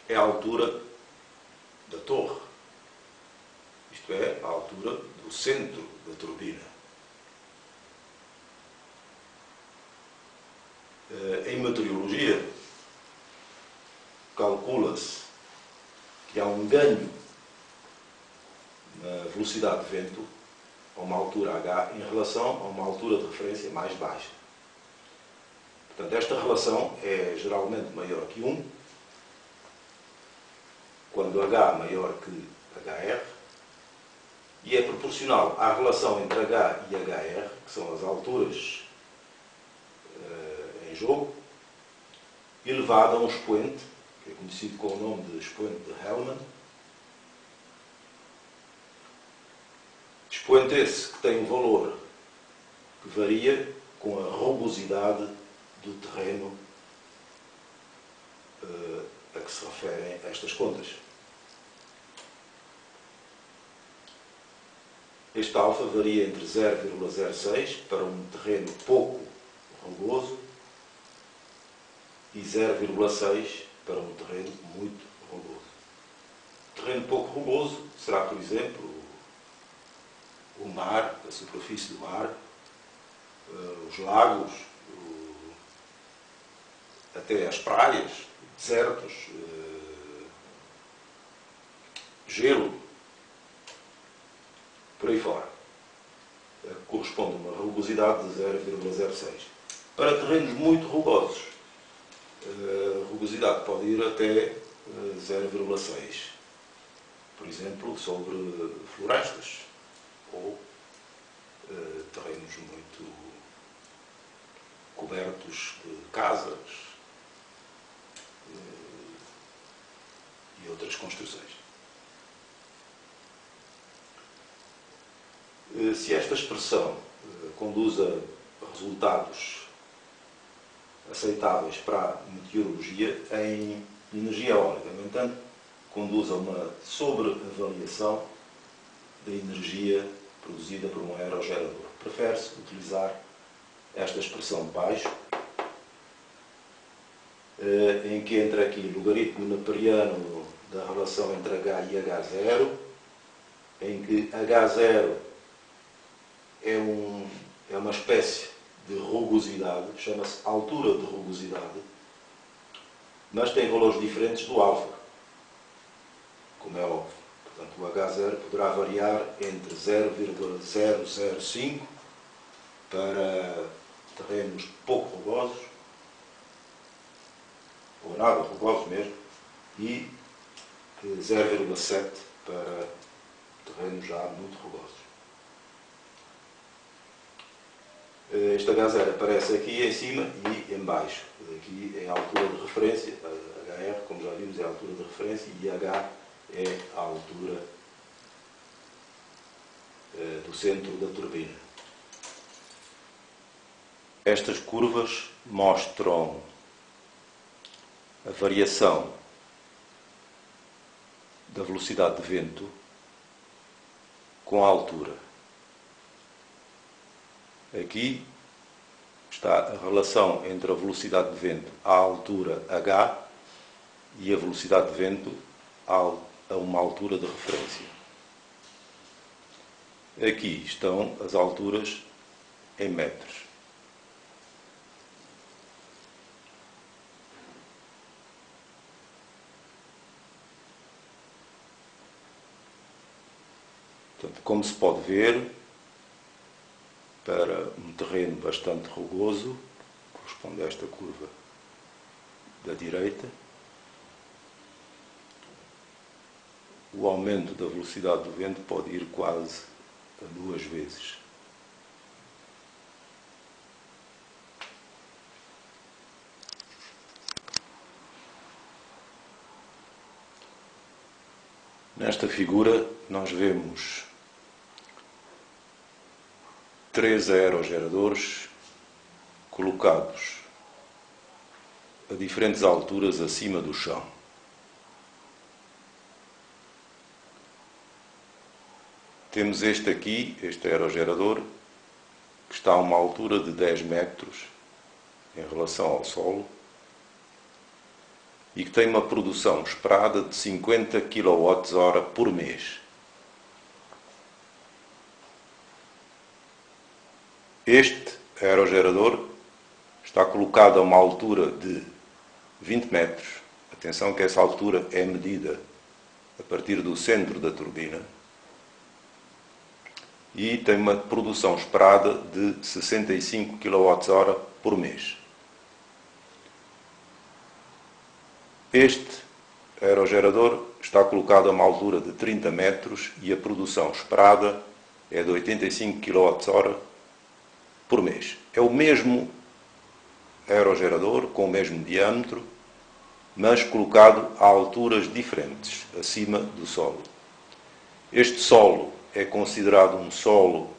é a altura da torre, isto é, a altura do centro da turbina. Em meteorologia, calcula-se que há um ganho na velocidade de vento a uma altura H em relação a uma altura de referência mais baixa. Portanto, esta relação é geralmente maior que 1, quando H maior que HR, e é proporcional à relação entre H e HR, que são as alturas em jogo, elevado a um expoente, que é conhecido com o nome de expoente de Hellman. Expoente esse que tem um valor que varia com a rugosidade do terreno a que se referem estas contas. Este alfa varia entre 0,06 para um terreno pouco rugoso e 0,6 para um terreno muito rugoso. Terreno pouco rugoso será, por exemplo, o mar, a superfície do mar, os lagos, até as praias, desertos, gelo, por aí fora. Corresponde a uma rugosidade de 0,06. Para terrenos muito rugosos, a rugosidade pode ir até 0,6. Por exemplo, sobre florestas ou terrenos muito cobertos de casas e outras construções. Se esta expressão conduz a resultados aceitáveis para a meteorologia, em energia eólica, no entanto, conduz a uma sobreavaliação da energia produzida por um aerogerador. Prefere-se utilizar esta expressão de baixo, em que entra aqui o logaritmo neperiano da relação entre H e H0, em que H0 é uma espécie de rugosidade, chama-se altura de rugosidade, mas tem valores diferentes do alfa, como é óbvio. Portanto, o H0 poderá variar entre 0,005 para terrenos pouco rugosos, ou nada rugosos mesmo, e 0,7 para terrenos já muito rugosos. Este H0 aparece aqui em cima e em baixo. Aqui é a altura de referência, HR, como já vimos, é a altura de referência, e H é a altura do centro da turbina. Estas curvas mostram a variação da velocidade de vento com a altura. Aqui está a relação entre a velocidade de vento à altura H e a velocidade de vento a uma altura de referência. Aqui estão as alturas em metros. Portanto, como se pode ver, para um terreno bastante rugoso, corresponde a esta curva da direita, o aumento da velocidade do vento pode ir quase 2 vezes. Nesta figura nós vemos 3 aerogeradores colocados a diferentes alturas acima do chão. Temos este aqui, este aerogerador, que está a uma altura de 10 metros em relação ao solo e que tem uma produção esperada de 50 kWh por mês. Este aerogerador está colocado a uma altura de 20 metros. Atenção que essa altura é medida a partir do centro da turbina. E tem uma produção esperada de 65 kWh por mês. Este aerogerador está colocado a uma altura de 30 metros e a produção esperada é de 85 kWh por mês. É o mesmo aerogerador, com o mesmo diâmetro, mas colocado a alturas diferentes, acima do solo. Este solo é considerado um solo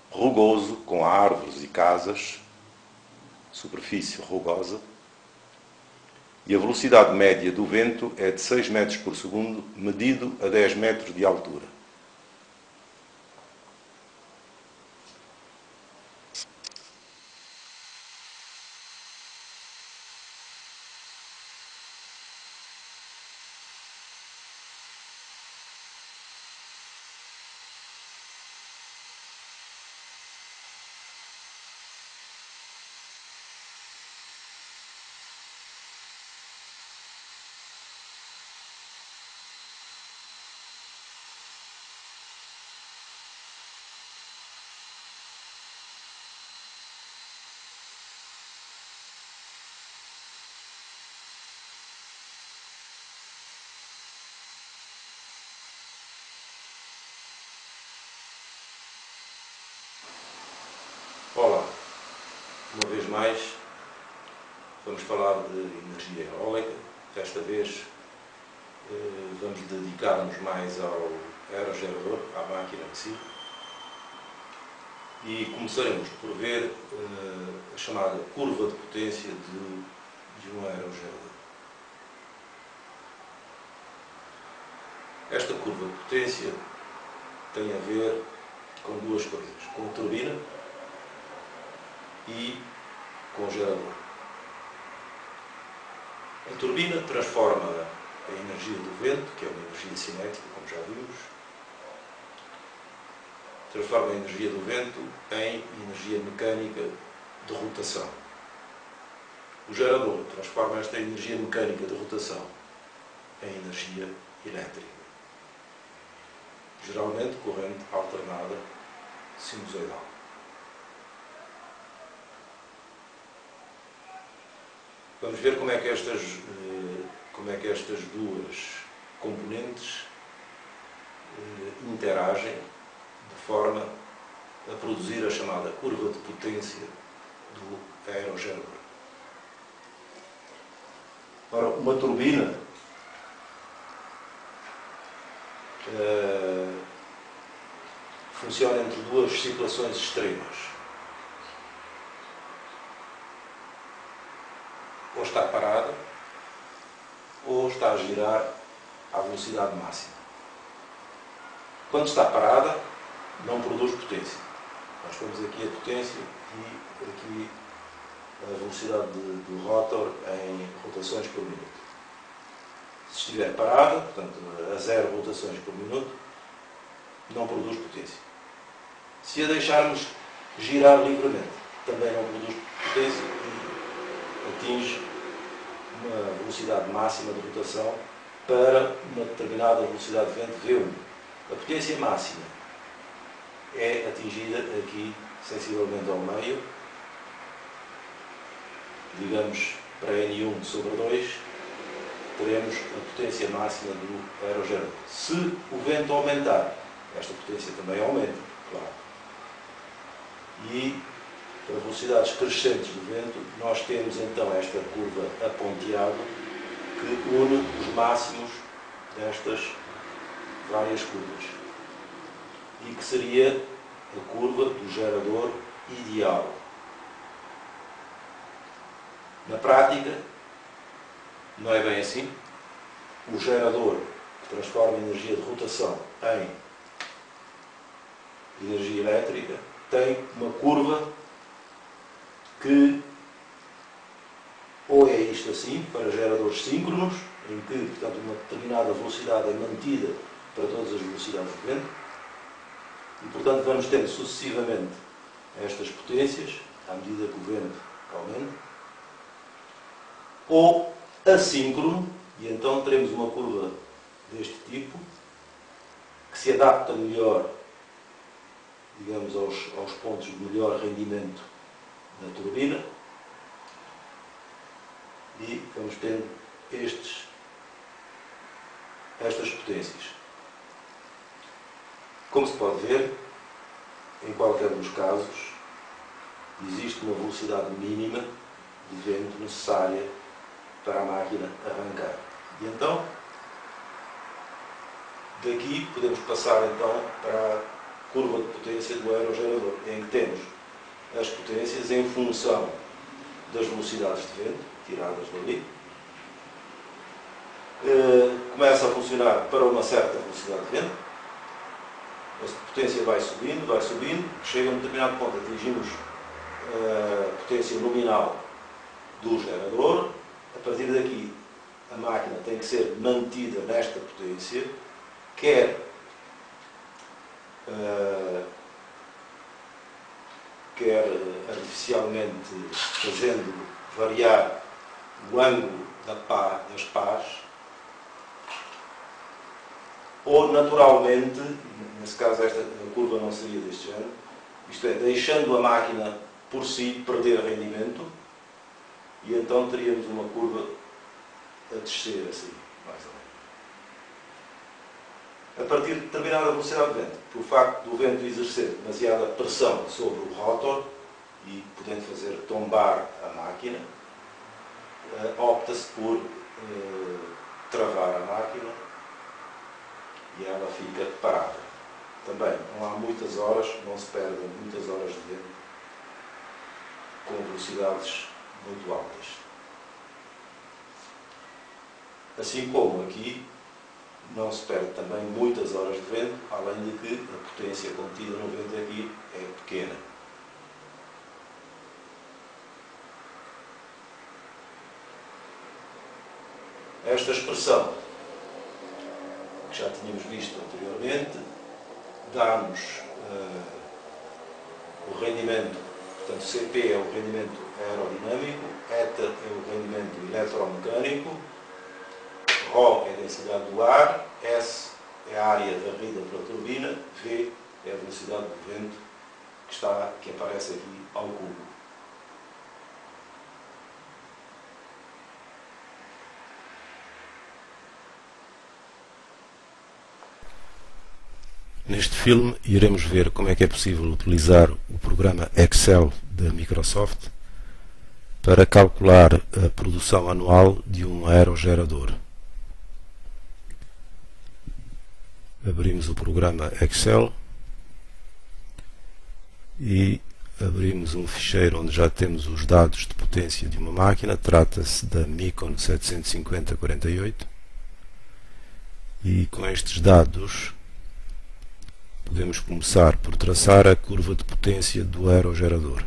rugoso, com árvores e casas, superfície rugosa, e a velocidade média do vento é de 6 metros por segundo, medido a 10 metros de altura. Olá, uma vez mais vamos falar de energia eólica. Desta vez vamos dedicar-nos mais ao aerogerador, à máquina em si, e começaremos por ver a chamada curva de potência de um aerogerador. Esta curva de potência tem a ver com 2 coisas, com a turbina e com o gerador. A turbina transforma a energia do vento, que é uma energia cinética, como já vimos, transforma a energia do vento em energia mecânica de rotação. O gerador transforma esta energia mecânica de rotação em energia elétrica, geralmente corrente alternada sinusoidal. Vamos ver como é que estas 2 componentes interagem de forma a produzir a chamada curva de potência do aerogerador. Ora, uma turbina funciona entre 2 situações extremas. Ou está parada, ou está a girar à velocidade máxima. Quando está parada, não produz potência. Nós temos aqui a potência e aqui a velocidade do rotor em rotações por minuto. Se estiver parada, portanto a 0 rotações por minuto, não produz potência. Se a deixarmos girar livremente, também não produz potência e atinge uma velocidade máxima de rotação para uma determinada velocidade de vento V1. A potência máxima é atingida aqui sensivelmente ao meio, digamos para N1 sobre 2, teremos a potência máxima do aerogerador. Se o vento aumentar, esta potência também aumenta. Claro. E para velocidades crescentes do vento, nós temos então esta curva aponteada que une os máximos destas várias curvas e que seria a curva do gerador ideal. Na prática, não é bem assim. O gerador que transforma a energia de rotação em energia elétrica tem uma curva que ou é isto assim, para geradores síncronos, em que, portanto, uma determinada velocidade é mantida para todas as velocidades de vento, e, portanto, vamos tendo sucessivamente estas potências, à medida que o vento aumenta, ou assíncrono, e então teremos uma curva deste tipo, que se adapta melhor, digamos, aos pontos de melhor rendimento da turbina, e vamos tendo estas potências. Como se pode ver, em qualquer dos casos, existe uma velocidade mínima de vento necessária para a máquina arrancar. E então, daqui podemos passar então para a curva de potência do aerogerador, em que temos as potências em função das velocidades de vento, tiradas dali. Começa a funcionar para uma certa velocidade de vento. A potência vai subindo, chega a um determinado ponto, atingimos a potência nominal do gerador. A partir daqui, a máquina tem que ser mantida nesta potência, quer artificialmente fazendo variar o ângulo das pás, ou naturalmente, nesse caso esta curva não seria deste género, isto é, deixando a máquina por si perder rendimento, e então teríamos uma curva a descer assim, mais ou menos. A partir de determinada velocidade de vento, por facto do vento exercer demasiada pressão sobre o rotor e podendo fazer tombar a máquina, opta-se por travar a máquina e ela fica parada. Também não há muitas horas, não se perdem muitas horas de vento com velocidades muito altas. Assim como aqui não se perde também muitas horas de vento, além de que a potência contida no vento aqui é pequena. Esta expressão, que já tínhamos visto anteriormente, dá-nos o rendimento, portanto CP é o rendimento aerodinâmico, eta é o rendimento eletromecânico, ρ é a densidade do ar, S é a área varrida pela turbina, V é a velocidade do vento que aparece aqui ao cubo. Neste filme iremos ver como é que é possível utilizar o programa Excel da Microsoft para calcular a produção anual de um aerogerador. Abrimos o programa Excel e abrimos um ficheiro onde já temos os dados de potência de uma máquina. Trata-se da Micon 750-48 e com estes dados podemos começar por traçar a curva de potência do aerogerador.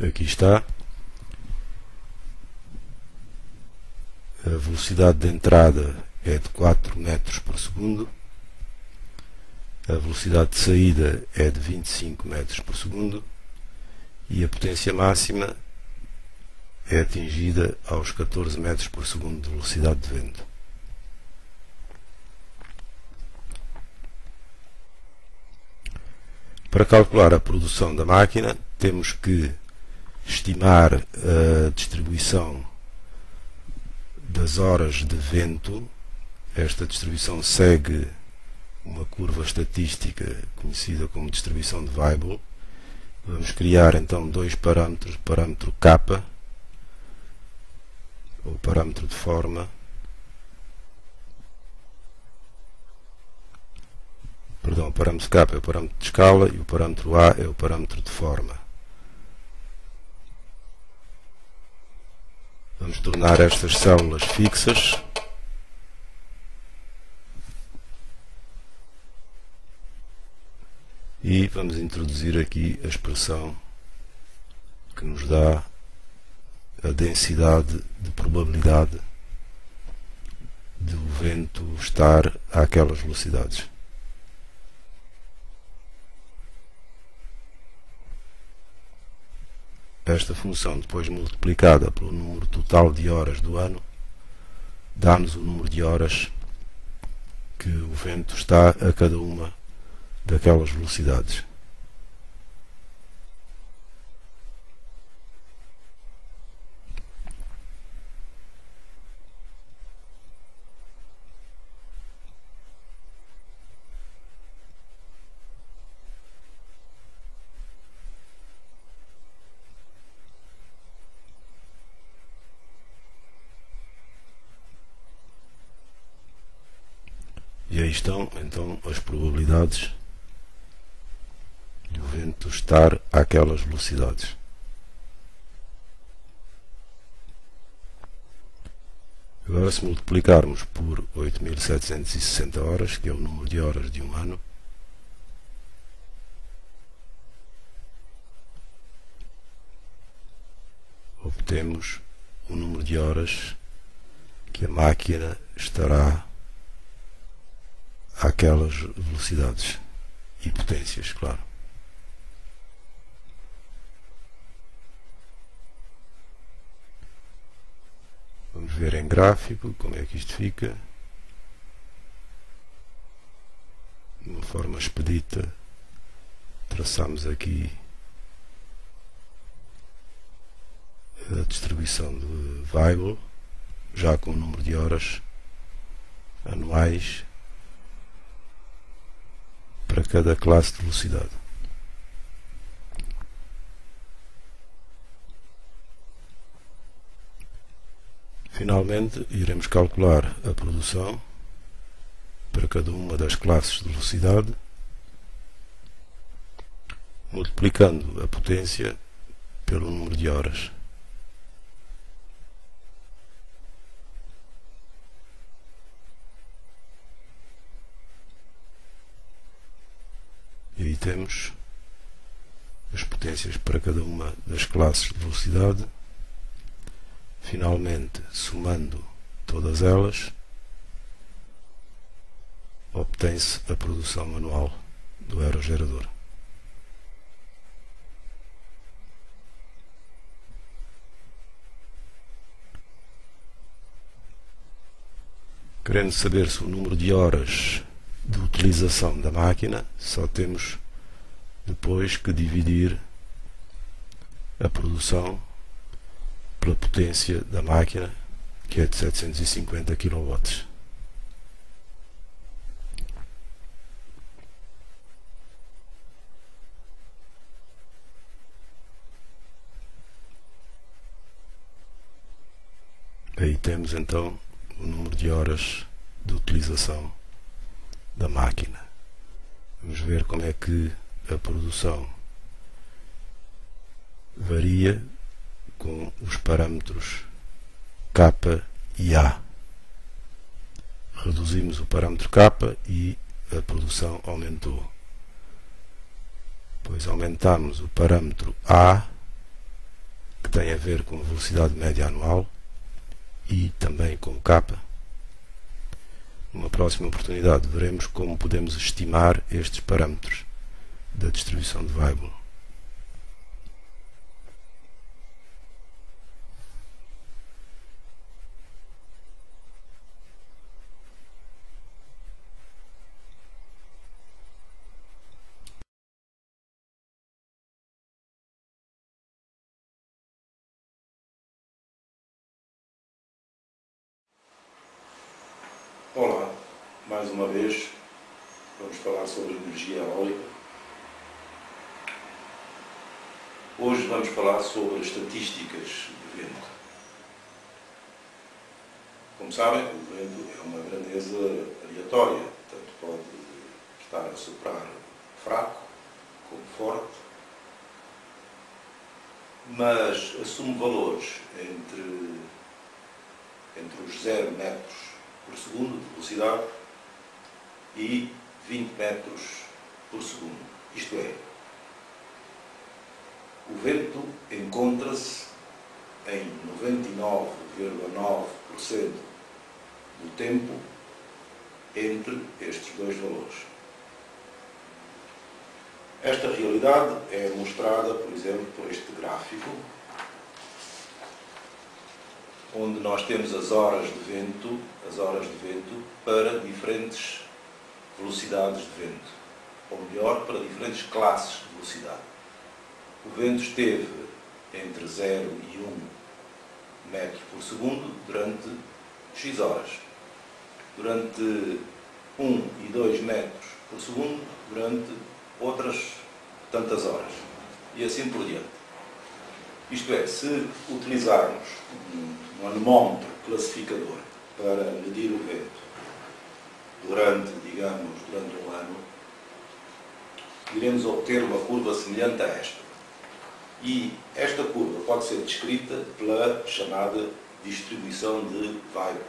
Aqui está. A velocidade de entrada é de 4 metros por segundo. A velocidade de saída é de 25 metros por segundo. E a potência máxima é atingida aos 14 metros por segundo de velocidade de vento. Para calcular a produção da máquina, temos que estimar a distribuição das horas de vento. Esta distribuição segue uma curva estatística conhecida como distribuição de Weibull. Vamos criar então dois parâmetros, o parâmetro K, ou parâmetro de forma, o parâmetro K é o parâmetro de escala e o parâmetro A é o parâmetro de forma. Vamos tornar estas células fixas. E vamos introduzir aqui a expressão que nos dá a densidade de probabilidade do vento estar àquelas velocidades. Esta função, depois multiplicada pelo número total de horas do ano, dá-nos o número de horas que o vento está a cada uma daquelas velocidades. E aí estão então as probabilidades de o vento estar àquelas velocidades. Agora, se multiplicarmos por 8.760 horas, que é o número de horas de um ano, obtemos o número de horas que a máquina estará àquelas velocidades e potências, claro. Vamos ver em gráfico como é que isto fica. De uma forma expedita, traçamos aqui a distribuição de Weibull, já com o número de horas anuais para cada classe de velocidade. Finalmente, iremos calcular a produção para cada uma das classes de velocidade, multiplicando a potência pelo número de horas. E aí temos as potências para cada uma das classes de velocidade. Finalmente, somando todas elas, obtém-se a produção anual do aerogerador. Querendo saber se o número de horas de utilização da máquina, só temos depois que dividir a produção pela potência da máquina, que é de 750 kW. Aí temos então o número de horas de utilização da máquina. Vamos ver como é que a produção varia com os parâmetros K e A. Reduzimos o parâmetro K e a produção aumentou. Depois aumentamos o parâmetro A, que tem a ver com a velocidade média anual, e também com o K. Numa próxima oportunidade veremos como podemos estimar estes parâmetros da distribuição de Weibull. Olá, mais uma vez vamos falar sobre energia eólica. Hoje vamos falar sobre estatísticas de vento. Como sabem, o vento é uma grandeza aleatória, portanto pode estar a soprar fraco como forte, mas assume valores entre os 0 metros por segundo de velocidade e 20 metros por segundo. Isto é, o vento encontra-se em 99,9% do tempo entre estes dois valores. Esta realidade é mostrada, por exemplo, por este gráfico, onde nós temos as horas de vento para diferentes velocidades de vento, ou melhor, para diferentes classes de velocidade. O vento esteve entre 0 e 1 metro por segundo durante X horas, durante 1 e 2 metros por segundo durante outras tantas horas, e assim por diante. Isto é, se utilizarmos um anemómetro classificador para medir o vento durante um ano, iremos obter uma curva semelhante a esta. E esta curva pode ser descrita pela chamada distribuição de Weibull.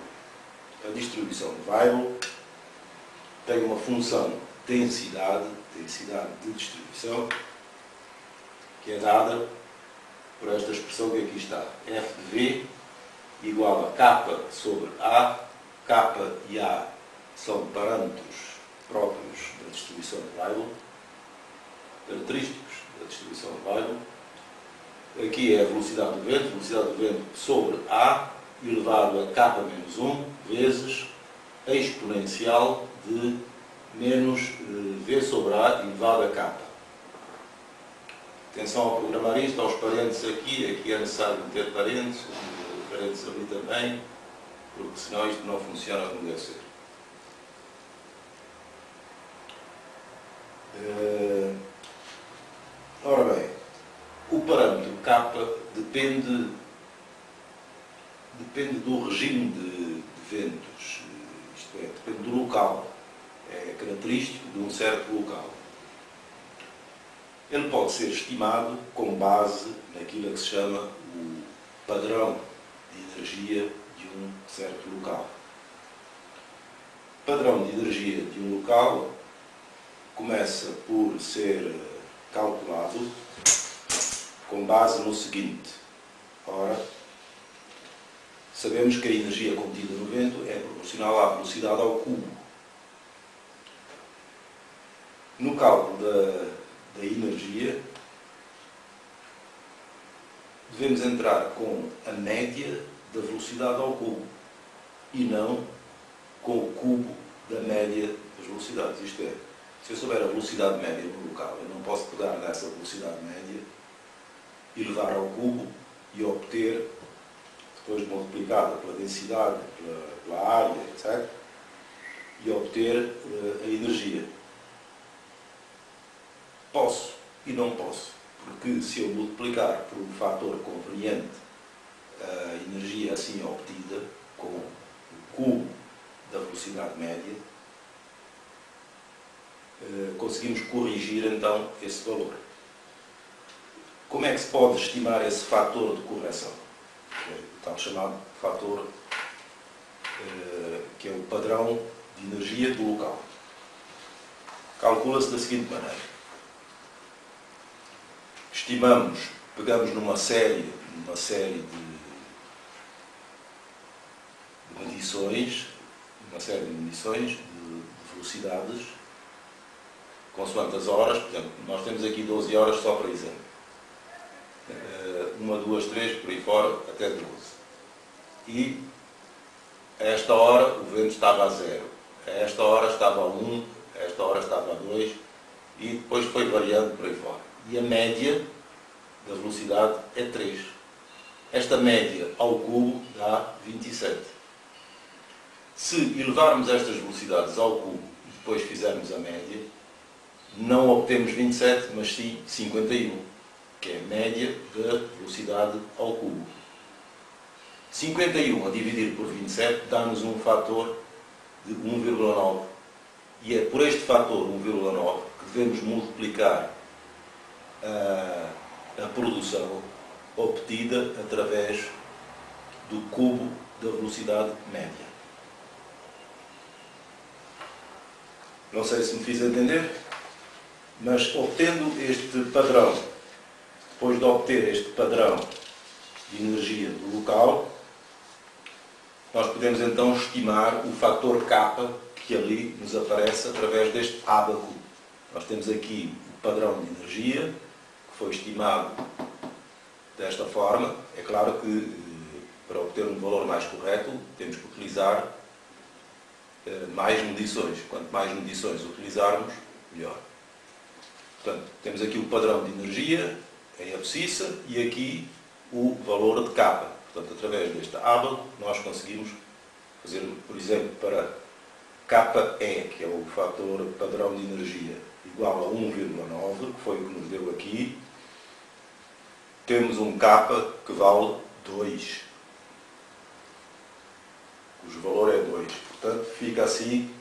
A distribuição de Weibull tem uma função densidade de distribuição, que é dada por esta expressão que aqui está. F de V igual a K sobre A. K e A são parâmetros próprios da distribuição de Weibull, característicos da distribuição de Weibull. Aqui é a velocidade do vento sobre A elevado a K menos 1 vezes a exponencial de menos V sobre A elevado a K. Atenção ao programar isto, aos parênteses aqui é necessário meter parênteses ali também, porque senão isto não funciona como deve ser. Ora bem, o parâmetro K depende do regime de ventos, isto é, depende do local, é característico de um certo local. Ele pode ser estimado com base naquilo que se chama o padrão de energia de um certo local. O padrão de energia de um local começa por ser calculado com base no seguinte. Ora, sabemos que a energia contida no vento é proporcional à velocidade ao cubo. No cálculo da energia, devemos entrar com a média da velocidade ao cubo e não com o cubo da média das velocidades. Isto é, se eu souber a velocidade média no local, eu não posso pegar nessa velocidade média e levar ao cubo e obter, depois multiplicada pela densidade, pela área, etc., e obter a energia. Posso e não posso, porque se eu multiplicar por um fator conveniente a energia assim obtida com o cubo da velocidade média, conseguimos corrigir então esse valor. Como é que se pode estimar esse fator de correção? O tal chamado fator que é o padrão de energia do local. Calcula-se da seguinte maneira. Estimamos, pegamos numa série de medições, de velocidades, consoante as horas. Por exemplo, nós temos aqui 12 horas só para exemplo. 1, 2, 3, por aí fora, até 12. E a esta hora o vento estava a 0, a esta hora estava a 1, a esta hora estava a 2, e depois foi variando por aí fora. E a média da velocidade é 3. Esta média ao cubo dá 27. Se elevarmos estas velocidades ao cubo e depois fizermos a média, não obtemos 27, mas sim 51, que é a média da velocidade ao cubo. 51 a dividir por 27 dá-nos um fator de 1,9. E é por este fator 1,9 que devemos multiplicar a produção obtida através do cubo da velocidade média. Não sei se me fiz entender, mas obtendo este padrão, depois de obter este padrão de energia do local, nós podemos então estimar o fator K que ali nos aparece através deste ábaco. Nós temos aqui o padrão de energia, que foi estimado desta forma. É claro que para obter um valor mais correto temos que utilizar mais medições. Quanto mais medições utilizarmos, melhor. Portanto, temos aqui o padrão de energia em abscissa e aqui o valor de K. Portanto, através deste ábaco, nós conseguimos fazer, por exemplo, para KE, que é o fator padrão de energia, igual a 1,9, que foi o que nos deu aqui, temos um K que vale 2, cujo valor é 2. Portanto, fica assim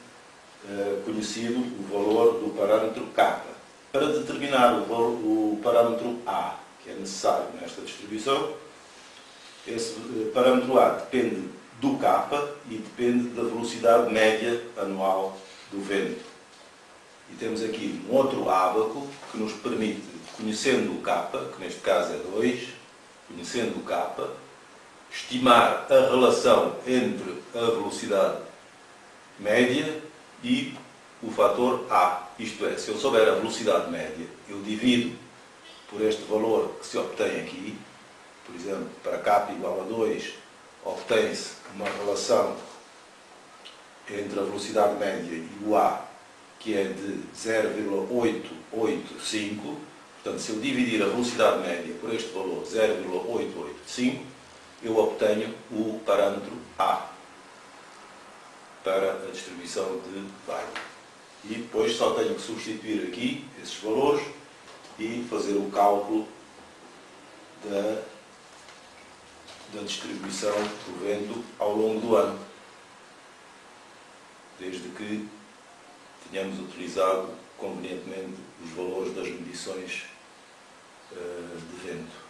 conhecido o valor do parâmetro K. Para determinar o parâmetro A, que é necessário nesta distribuição, esse parâmetro A depende do K e depende da velocidade média anual do vento. E temos aqui um outro ábaco que nos permite, conhecendo o K, que neste caso é 2, conhecendo o K, estimar a relação entre a velocidade média e o fator A. Isto é, se eu souber a velocidade média, eu divido por este valor que se obtém aqui. Por exemplo, para K igual a 2, obtém-se uma relação entre a velocidade média e o A, que é de 0,885. Portanto, se eu dividir a velocidade média por este valor, 0,885, eu obtenho o parâmetro A para a distribuição de Weyl. E depois só tenho que substituir aqui esses valores e fazer o cálculo da distribuição do vento ao longo do ano, desde que tenhamos utilizado convenientemente os valores das medições de vento.